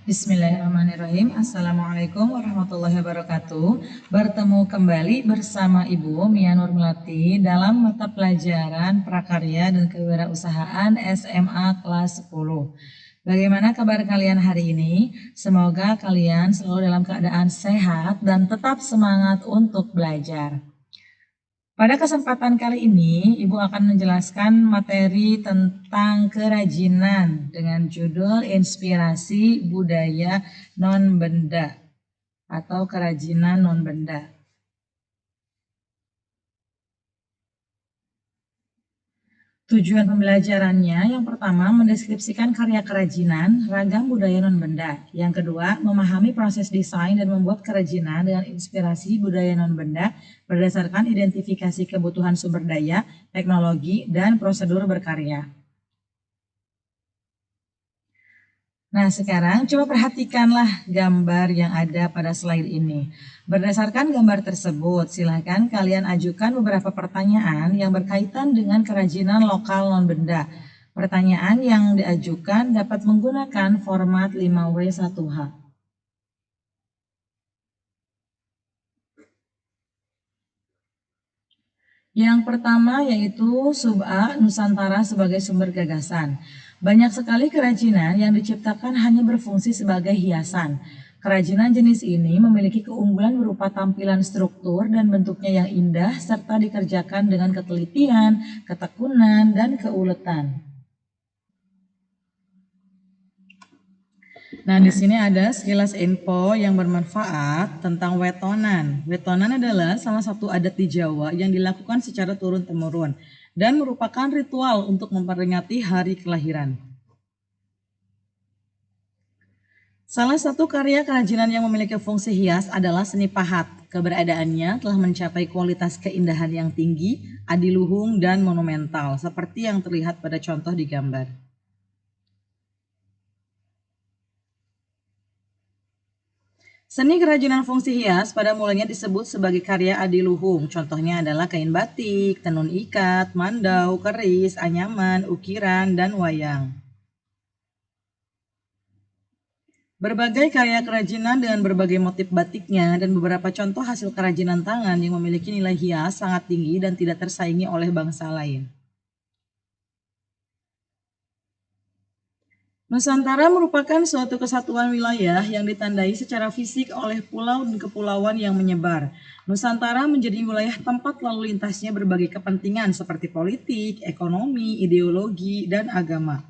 Bismillahirrahmanirrahim. Assalamualaikum warahmatullahi wabarakatuh. Bertemu kembali bersama Ibu Mia Nurmelati dalam mata pelajaran Prakarya dan Kewirausahaan SMA kelas 10. Bagaimana kabar kalian hari ini? Semoga kalian selalu dalam keadaan sehat dan tetap semangat untuk belajar. Pada kesempatan kali ini, Ibu akan menjelaskan materi tentang kerajinan dengan judul Inspirasi Budaya Non-Benda atau Kerajinan Non-Benda. Tujuan pembelajarannya yang pertama mendeskripsikan karya kerajinan, ragam budaya non-benda. Yang kedua, memahami proses desain dan membuat kerajinan dengan inspirasi budaya non-benda berdasarkan identifikasi kebutuhan sumber daya, teknologi, dan prosedur berkarya. Nah, sekarang coba perhatikanlah gambar yang ada pada slide ini. Berdasarkan gambar tersebut, silakan kalian ajukan beberapa pertanyaan yang berkaitan dengan kerajinan lokal non-benda. Pertanyaan yang diajukan dapat menggunakan format 5W1H. Yang pertama yaitu sub A, Nusantara sebagai sumber gagasan. Banyak sekali kerajinan yang diciptakan hanya berfungsi sebagai hiasan. Kerajinan jenis ini memiliki keunggulan berupa tampilan struktur dan bentuknya yang indah serta dikerjakan dengan ketelitian, ketekunan, dan keuletan. Nah, di sini ada sekilas info yang bermanfaat tentang wetonan. Wetonan adalah salah satu adat di Jawa yang dilakukan secara turun-temurun dan merupakan ritual untuk memperingati hari kelahiran. Salah satu karya kerajinan yang memiliki fungsi hias adalah seni pahat. Keberadaannya telah mencapai kualitas keindahan yang tinggi, adiluhung, dan monumental, seperti yang terlihat pada contoh di gambar. Seni kerajinan fungsi hias pada mulanya disebut sebagai karya adiluhung. Contohnya adalah kain batik, tenun ikat, mandau, keris, anyaman, ukiran, dan wayang. Berbagai karya kerajinan dengan berbagai motif batiknya dan beberapa contoh hasil kerajinan tangan yang memiliki nilai hias sangat tinggi dan tidak tersaingi oleh bangsa lain. Nusantara merupakan suatu kesatuan wilayah yang ditandai secara fisik oleh pulau dan kepulauan yang menyebar. Nusantara menjadi wilayah tempat lalu lintasnya berbagai kepentingan seperti politik, ekonomi, ideologi, dan agama.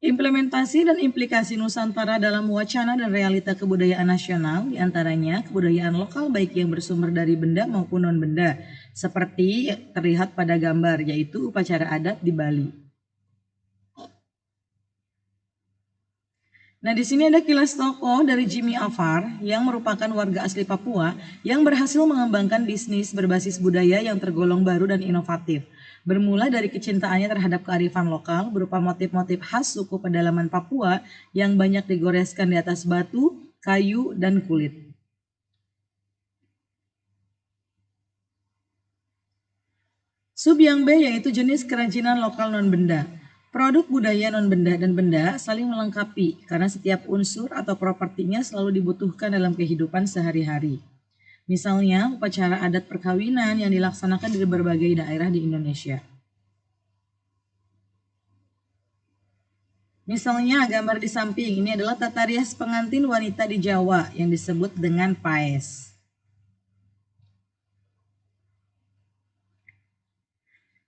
Implementasi dan implikasi Nusantara dalam wacana dan realita kebudayaan nasional, diantaranya kebudayaan lokal baik yang bersumber dari benda maupun non-benda, seperti terlihat pada gambar, yaitu upacara adat di Bali. Nah, di sini ada kilas tokoh dari Jimmy Alvar yang merupakan warga asli Papua yang berhasil mengembangkan bisnis berbasis budaya yang tergolong baru dan inovatif. Bermula dari kecintaannya terhadap kearifan lokal berupa motif-motif khas suku pedalaman Papua yang banyak digoreskan di atas batu, kayu, dan kulit. Sub yang B yaitu jenis kerajinan lokal non-benda. Produk budaya non-benda dan benda saling melengkapi karena setiap unsur atau propertinya selalu dibutuhkan dalam kehidupan sehari-hari. Misalnya, upacara adat perkawinan yang dilaksanakan di berbagai daerah di Indonesia. Misalnya, gambar di samping ini adalah tata rias pengantin wanita di Jawa yang disebut dengan paes.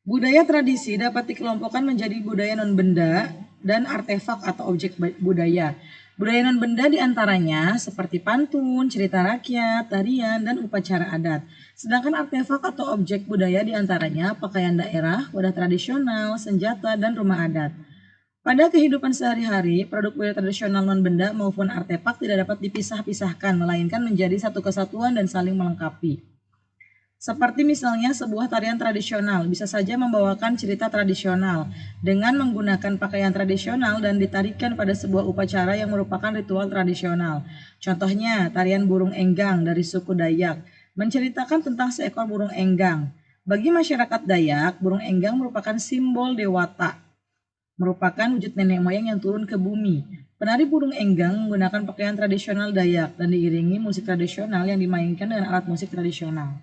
Budaya tradisi dapat dikelompokkan menjadi budaya non-benda dan artefak atau objek budaya. Budaya non-benda diantaranya seperti pantun, cerita rakyat, tarian, dan upacara adat. Sedangkan artefak atau objek budaya diantaranya pakaian daerah, wadah tradisional, senjata, dan rumah adat. Pada kehidupan sehari-hari, produk budaya tradisional non-benda maupun artefak tidak dapat dipisah-pisahkan, melainkan menjadi satu kesatuan dan saling melengkapi. Seperti misalnya sebuah tarian tradisional bisa saja membawakan cerita tradisional dengan menggunakan pakaian tradisional dan ditarikan pada sebuah upacara yang merupakan ritual tradisional. Contohnya tarian burung enggang dari suku Dayak menceritakan tentang seekor burung enggang. Bagi masyarakat Dayak, burung enggang merupakan simbol dewata. merupakan wujud nenek moyang yang turun ke bumi. Penari burung enggang menggunakan pakaian tradisional Dayak dan diiringi musik tradisional yang dimainkan dengan alat musik tradisional.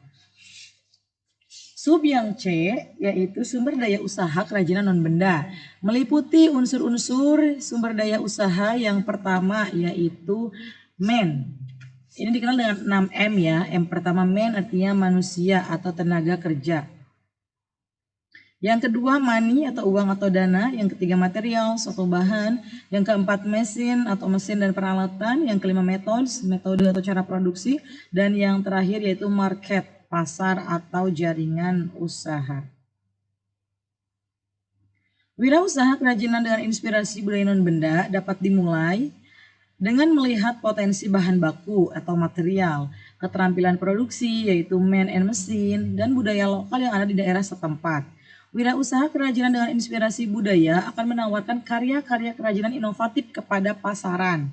Sub yang C yaitu sumber daya usaha kerajinan non-benda, meliputi unsur-unsur sumber daya usaha yang pertama yaitu men. Ini dikenal dengan 6M ya. M pertama men artinya manusia atau tenaga kerja. Yang kedua money atau uang atau dana, yang ketiga material atau bahan, yang keempat mesin atau mesin dan peralatan, yang kelima metode atau cara produksi, dan yang terakhir yaitu market, pasar atau jaringan usaha. Wirausaha kerajinan dengan inspirasi budaya non-benda dapat dimulai dengan melihat potensi bahan baku atau material, keterampilan produksi yaitu man and mesin, dan budaya lokal yang ada di daerah setempat. Wirausaha kerajinan dengan inspirasi budaya akan menawarkan karya-karya kerajinan inovatif kepada pasaran.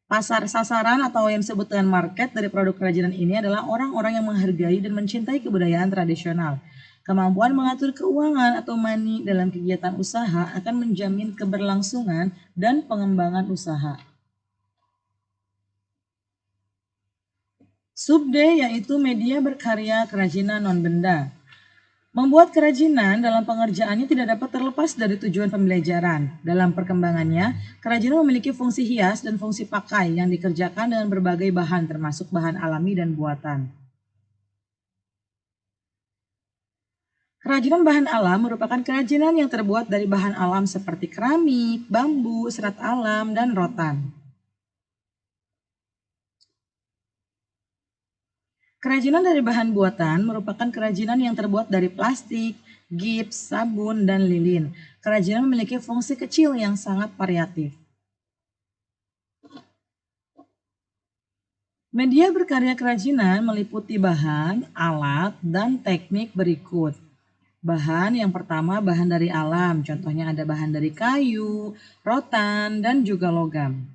Pasar sasaran atau yang disebut dengan market dari produk kerajinan ini adalah orang-orang yang menghargai dan mencintai kebudayaan tradisional. Kemampuan mengatur keuangan atau money dalam kegiatan usaha akan menjamin keberlangsungan dan pengembangan usaha. Sub D yaitu media berkarya kerajinan non-benda. Membuat kerajinan dalam pengerjaannya tidak dapat terlepas dari tujuan pembelajaran. Dalam perkembangannya, kerajinan memiliki fungsi hias dan fungsi pakai yang dikerjakan dengan berbagai bahan termasuk bahan alami dan buatan. Kerajinan bahan alam merupakan kerajinan yang terbuat dari bahan alam seperti keramik, bambu, serat alam, dan rotan. Kerajinan dari bahan buatan merupakan kerajinan yang terbuat dari plastik, gips, sabun, dan lilin. Kerajinan memiliki fungsi kecil yang sangat variatif. Media berkarya kerajinan meliputi bahan, alat, dan teknik berikut. Bahan yang pertama bahan dari alam, contohnya ada bahan dari kayu, rotan, dan juga logam.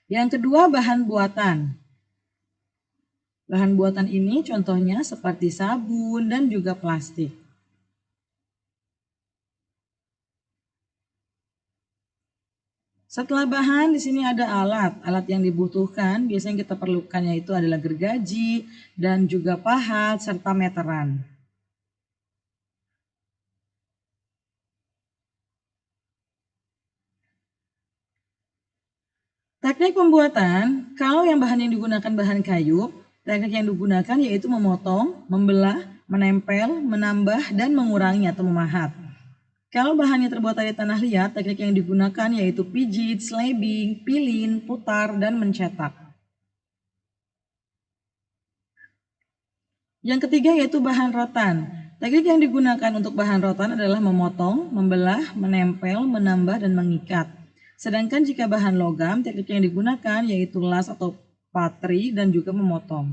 Yang kedua bahan buatan. Bahan buatan ini contohnya seperti sabun dan juga plastik. Setelah bahan di sini ada alat. Alat yang dibutuhkan biasanya kita perlukan yaitu adalah gergaji dan juga pahat serta meteran. Teknik pembuatan, kalau yang bahan yang digunakan bahan kayu, teknik yang digunakan yaitu memotong, membelah, menempel, menambah, dan mengurangi atau memahat. Kalau bahannya terbuat dari tanah liat, teknik yang digunakan yaitu pijit, slabing, pilin, putar, dan mencetak. Yang ketiga yaitu bahan rotan. Teknik yang digunakan untuk bahan rotan adalah memotong, membelah, menempel, menambah, dan mengikat. Sedangkan jika bahan logam, teknik yang digunakan yaitu las atau patri dan juga memotong.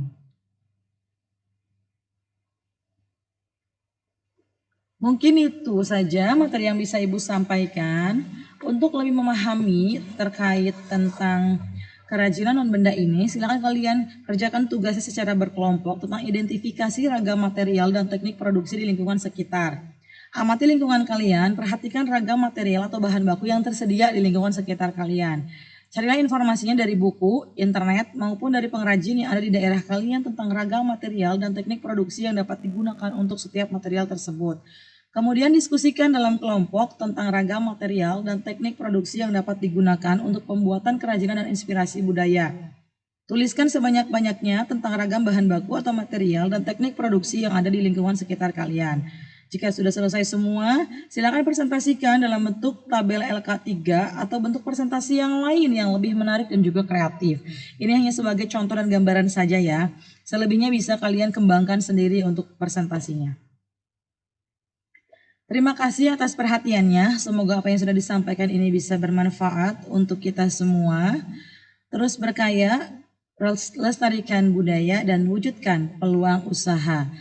Mungkin itu saja materi yang bisa Ibu sampaikan. Untuk lebih memahami terkait tentang kerajinan non-benda ini, silakan kalian kerjakan tugasnya secara berkelompok tentang identifikasi ragam material dan teknik produksi di lingkungan sekitar. Amati lingkungan kalian, perhatikan ragam material atau bahan baku yang tersedia di lingkungan sekitar kalian. Carilah informasinya dari buku, internet, maupun dari pengrajin yang ada di daerah kalian tentang ragam material dan teknik produksi yang dapat digunakan untuk setiap material tersebut. Kemudian diskusikan dalam kelompok tentang ragam material dan teknik produksi yang dapat digunakan untuk pembuatan kerajinan dan inspirasi budaya. Tuliskan sebanyak-banyaknya tentang ragam bahan baku atau material dan teknik produksi yang ada di lingkungan sekitar kalian. Jika sudah selesai semua, silakan presentasikan dalam bentuk tabel LK3 atau bentuk presentasi yang lain yang lebih menarik dan juga kreatif. Ini hanya sebagai contoh dan gambaran saja ya. Selebihnya bisa kalian kembangkan sendiri untuk presentasinya. Terima kasih atas perhatiannya. Semoga apa yang sudah disampaikan ini bisa bermanfaat untuk kita semua. Terus berkaya, lestarikan budaya, dan wujudkan peluang usaha.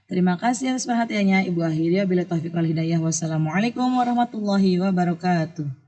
Terima kasih atas perhatiannya. Ibu akhiri wabillahi taufiq wal hidayah. Wassalamualaikum warahmatullahi wabarakatuh.